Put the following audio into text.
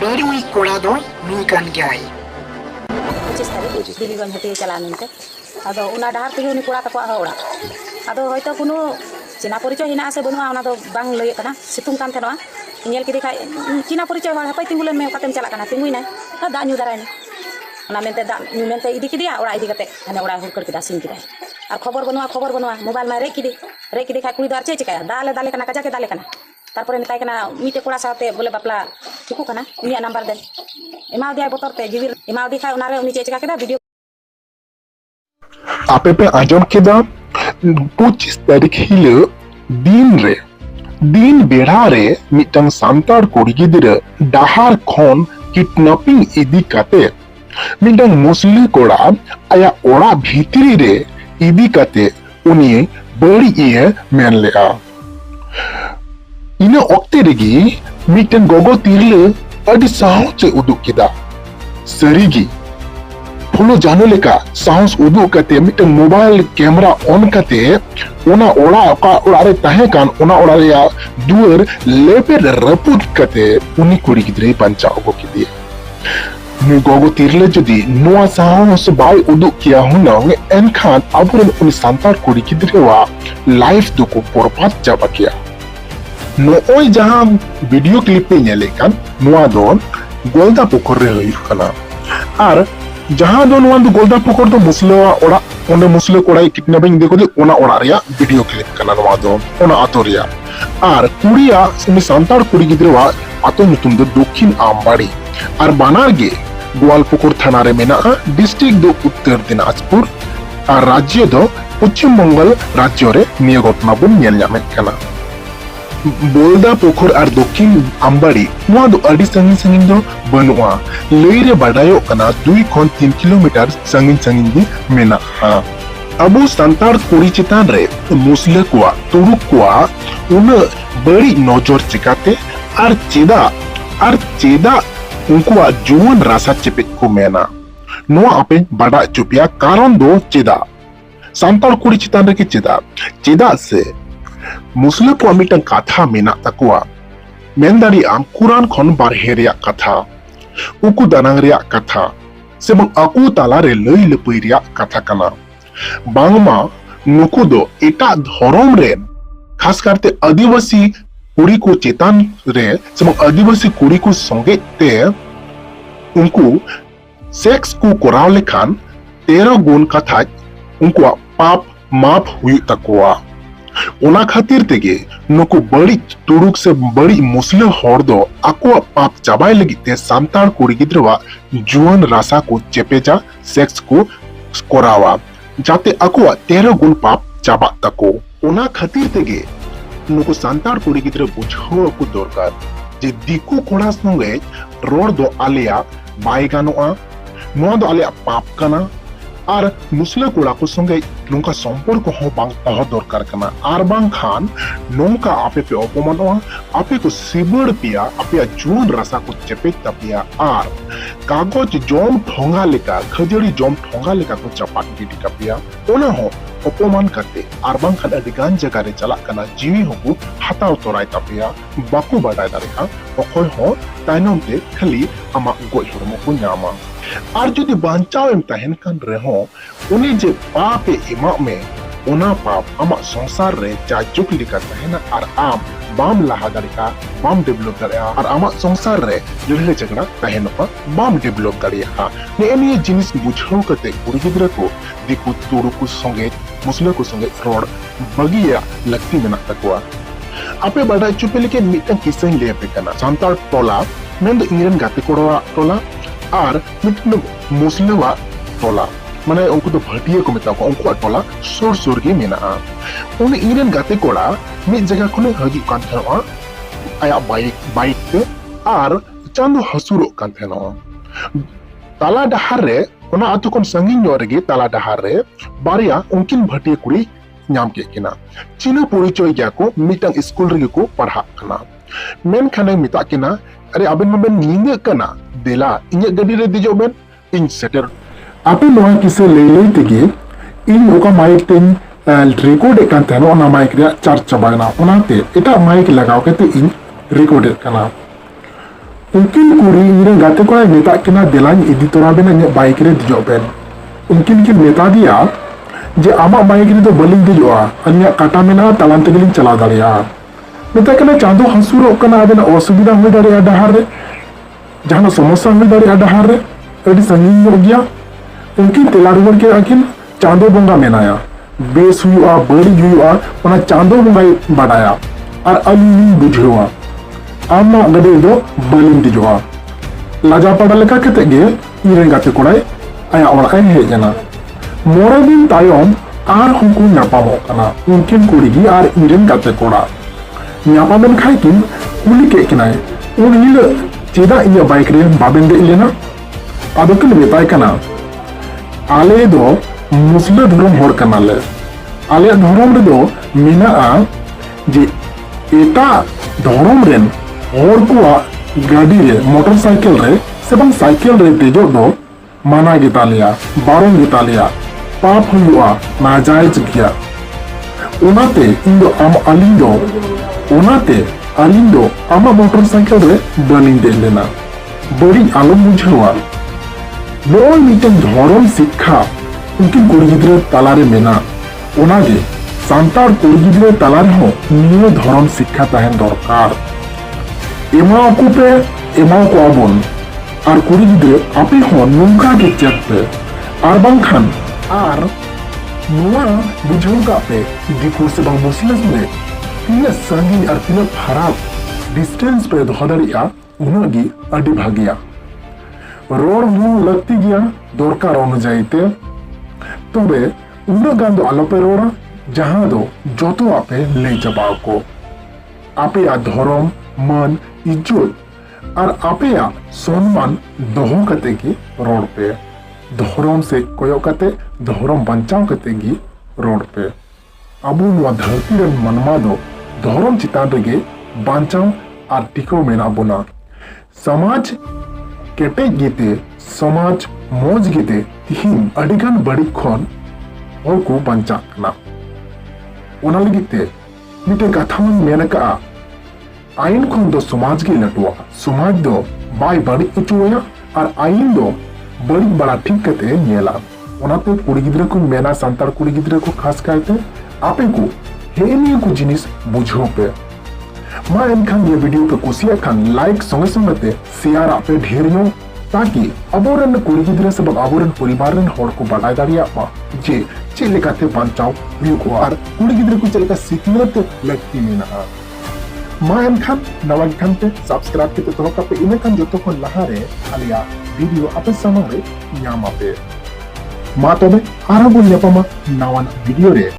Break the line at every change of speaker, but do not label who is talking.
बेरुई कोड़ा दो नुकान गयाई
25 तारीख दिलीगंज हटे चला मिलते अदो उना डहार ते उनी कोड़ा तको ओड़ा अदो होयतो कुनो चीना परिचय हिना से बनुआ उना दो बांग लय कना सितुंग कान थेनवा नेल किदि खाय चीना परिचय हर हपै तिंगुले मे कातेम चला कना तिंगुइना दा न्यू दारायना उना मेनते दा न्यू मेनते इदि किदिया ओड़ा इदि कते हने ओड़ा हुकर किदा सिन किदा और खबर बनुआ मोबाइल में रे किदि खाय कुड़ी दार चे चिकाया दाले कना कजा के दाले कना तारपरे मिताय कना मीटे कोड़ा साथे बोले बापला ठिकु कना उनिया नंबर दे एमाव दिया बोतर ते जीवी एमाव दिखाय उनारे उनी चे चिका केदा वीडियो
आपे पे आजम केदा 25 तारीख हिलो दिन बेड़ा रे मिटन सांतार कोड़ी गिदरा डहार खोन किडनैपिंग इदी काते मिटन मुस्लिम कोड़ा आया ओड़ा भीतरी रे इदी काते उनी बड़ी इये मेन लेआ इना ओक्ते रेगी मिटन गोगो तिरले अडी साहस चे उदुक केदा सरीगी फुलो जानो लेका साहस उदुक कते मिटन मोबाइल कैमरा ऑन कते ओना ओड़ा का ओड़ा रे तहे कान ओना ओड़ा रे दुअर लेपे रपुद कते उनी कुड़ी गिद्रे पंचा ओगो किदि नु गोगो तिरले जदी नोआ साहस बाय उदुक किया हुना एनखान अबुरन उनी सांतार कुड़ी गिद्रे वा लाइफ दुको पोरपात जाबा किया नोई जहां वीडियो क्लिप पे नेले कान नोआ दोन गोलदा पोखर रे हई कना आर जहां दोन वन गोलदा पोखर तो मुस्लिम ओड़ा ओने मुस्लिम कोड़ा किडनैपिंग देखो दे ओना ओड़ा रिया वीडियो क्लिप कना नोआ दो ओना आतो रिया आर कुड़िया उनी सांतार कुड़ी गिद्रे वा आतो नुतुम दो दक्षिण आमबाड़ी आर बानार गे गोवालपुकुर थाना रे मेना डिस्ट्रिक्ट दो उत्तर दिनाजपुर आर राज्य दो पश्चिम बंगाल राज्य रे निया घटना बन नेल ᱧᱟᱢᱮᱫ कना बोलदा पोखर और दक्षिण आमबाड़ी नोआ दो अडी संगिन दो बनुआ लई रे बाडायो कना 2 खन 3 किलोमीटर संगिन दी मेना अबो सांतार कुड़ी चितान रे मुस्लिम कोआ तुरुक कोआ उन बड़ी नजर चिकाते और चेदा उनकुआ जुवन रासा चेपे को मेना नोआ आपे बाडा चुपिया कारण दो चेदा सांतार कुड़ी चितान रे के चेदा से मुस्लिम को मिटन कथा मेना तकुआ मेनदारी आम कुरान खन बारहे रिया कथा उकु दानांग रिया कथा से बंग अकु ताला रे लई लपई रिया कथा कना बांगमा नुकु दो एटा धर्म रे खास करते आदिवासी कुड़ी को चेतन रे से बंग आदिवासी कुड़ी को संगे ते उनको सेक्स को कोराव लेखान 13 गुण कथा उनको पाप माफ हुई तकुआ ओना खातिर तेगे नुकु बड़ी तुरुक से बड़ी मुस्लिम हर दो आको पाप चाबाय लगिते सांतार कुड़ी गिद्रवा जुवन रासा को चेपेजा सेक्स को कोरावा जाते आको 13 गुण पाप चाबा तको ओना खातिर तेगे नुकु सांतार कुड़ी गिद्र बुझाव को दरकार जे दिकु कोड़ा संगे रोड दो आलिया बाय गानोआ नोआ दो आलिया पाप कना और मुस्लिम कोड़ा को संगे नोंका संपर्क हो बांग तह दरकार कना आर बांग खान नोंका आपे पे अपमानवा आपे को सिबड़ पिया आपे जुन रासा को चेपे तपिया आर कागज जम ठोंगा लेका खजड़ी जम ठोंगा लेका को चपाट गिटी कपिया ओना हो अपमान करते आर बांग खान अधिकान जगह रे चला कना जीवी होकु हाताव तोराय तपिया बाकु बाडाय दारेहा अखय हो ताइनम ते खाली आमा गय हरमो को न्यामा और जो बांचाव एम तहन कान रहो उन्हें जे पाप इमा में ओना पाप आमा संसार रे जाजुक लिका तहना और आम बाम लाहा दारिका बाम डेवलप दारिया और आमा संसार रे लड़े झगड़ा तहनपा बाम डेवलप दारिया ने एनिए जिनिस बुझाव कते कुड़ी गिद्रा को दिकु तुरु को संगे मुस्लिम को संगे रोड बगिया लगती मेना तकवा आपे बड़ा चुपे लेके मिटन किसे ले पे कना सांतार टोला मेन इंग्रन गाते कोड़वा टोला और मिटन मुस्लिम टोला माने उनको तो भटिया को मेता को उनको टोला सुर के मेना उन इंग्रन गाते कोड़ा मिट जगह खुने हगी कान थवा आया बाइक पे और चांदो हसुरो कान थेनो ताला डहार रे ओना आतु कोन संगिन योरगे ताला डहार रे बारिया उनकिन भटिया कुड़ी नाम के किना चिना परिचय गया को मिटन स्कूल रे को पढ़ा कना मेन खाने मिता किना अरे अबेन मबेन नींद कना देला इन्या गडी रे दिजो बेन इन सेटर आपे नोआ किसे ले तेगे इन ओका माइक तेन रिकॉर्ड एकान तेनो ना माइक रे चार्ज चबाना ओनाते एटा माइक लगाव केते इन रिकॉर्ड कना उनकिन कुड़ी इन गाते को मेता किना दिलान इदी तोरा बेना इन बाइक रे दिजो बेन उनकिन की मेता दिया जे आमा बाइक रे तो बलिंग दिजोआ अन्य काटा मेना तालान तेगिलिंग चला दाड़िया मेता कना चांदो हंसुरो कना आबेना असुविधा हुई दाड़िया डहार रे जहां समस्या हुई दाड़िया डहार रे अडी संगीन हो गया उनकी तेला रुवर के आखिन चांदो बोंगा मेनाया बेस हुआ बड़ी हुआ ओना चांदो बोंगा बाडाया और अलिनी बुझेवा आमा गदे दो बलिंग दिजोआ लाजा पड़ा लेका कते गे इरेन गाते कोड़ाई आया ओड़ा ए हेजना मोरे दिन तायम आर हुकु नापामो कना उनकिन कुड़ी गी आर इरेन गाते कोड़ा न्यापामेन खाई किन कुली के किनाय उन हिल चेदा इया बाइक रे बाबेन दे लेना आदोकिन बेताय कना आले दो मुस्लिम धर्म होड़ कना ले आले धर्म रे दो मिना आ जे एटा धर्म रेन और को गाड़ी रे मोटरसाइकिल रे से बंग साइकिल रे तेजो दो माना गितालिया बारों गितालिया पाप हुआ नाजायज गया उनाते इंदो आम अलिंदो उनाते अलिंदो आमा मोटरसाइकिल रे बनिंग दे लेना बड़ी आलम बुझेवा नोय मिटन धर्म शिक्षा उनकिन कुड़ी गिद्रे तालारे मेना उनागे सांतार कुड़ी गिद्रे तालारे हो नियो धर्म शिक्षा तहन दरकार एमाओ को पे एमाओ को आबोन और कुड़ी गिद्रे आपे हो नुंका के चेक पे और बांखान और नुआ बुझों का पे दिखो से बांग मुस्लिम में तीन संगी और तीन फराब डिस्टेंस पे धोदरिया उनगी अडी भागिया रोड हूँ लगती गया दरकार अनुजाईते तबे उन्ना गान दो आलोपे रोड़ा जहां दो जोतो आपे ले जबाव को आपे या धर्म मन इज्जत और आपे या सम्मान दोहों कते की रोड पे धर्म से कोयो कते धर्म बंचाव कते की रोड पे अबू नुआ धरती रन मनमा दो धर्म चितान रेगे बंचाव और टिको मेना बुना समाज केटे गीते समाज मौज गीते तिहिन अडिगान बड़ी खन और को बंचा कना ओना लगिते मिटे कथा मेन का आइन खन दो समाज के लटुआ समाज दो बाय बड़ी उचुया और आइन दो बड़ी बड़ा ठीक कते नेला ओनाते कुड़ी गिद्रे को मेना संतार कुड़ी गिद्रे को खास कायते आपे को हेनिया को जिनिस बुझो पे मा एनखान ये वीडियो पे कुसिया खान लाइक संगे संगते शेयर आपे ढेरियो ताकि अबोरन कुड़ी गिद्रे से अबोरन परिवार रन होड़ को बढ़ाई दाड़िया मा जे चेलेकाते बांचाव हुई को और कुड़ी गिद्रे को चलेका सिखनत लगती मेना मा एनखान नवा खान पे सब्सक्राइब के तो का पे इने खान जतो को लहारे आलिया वीडियो आपे सामने न्यामा पे मा तबे आरा बोल न्यापमा नवा वीडियो रे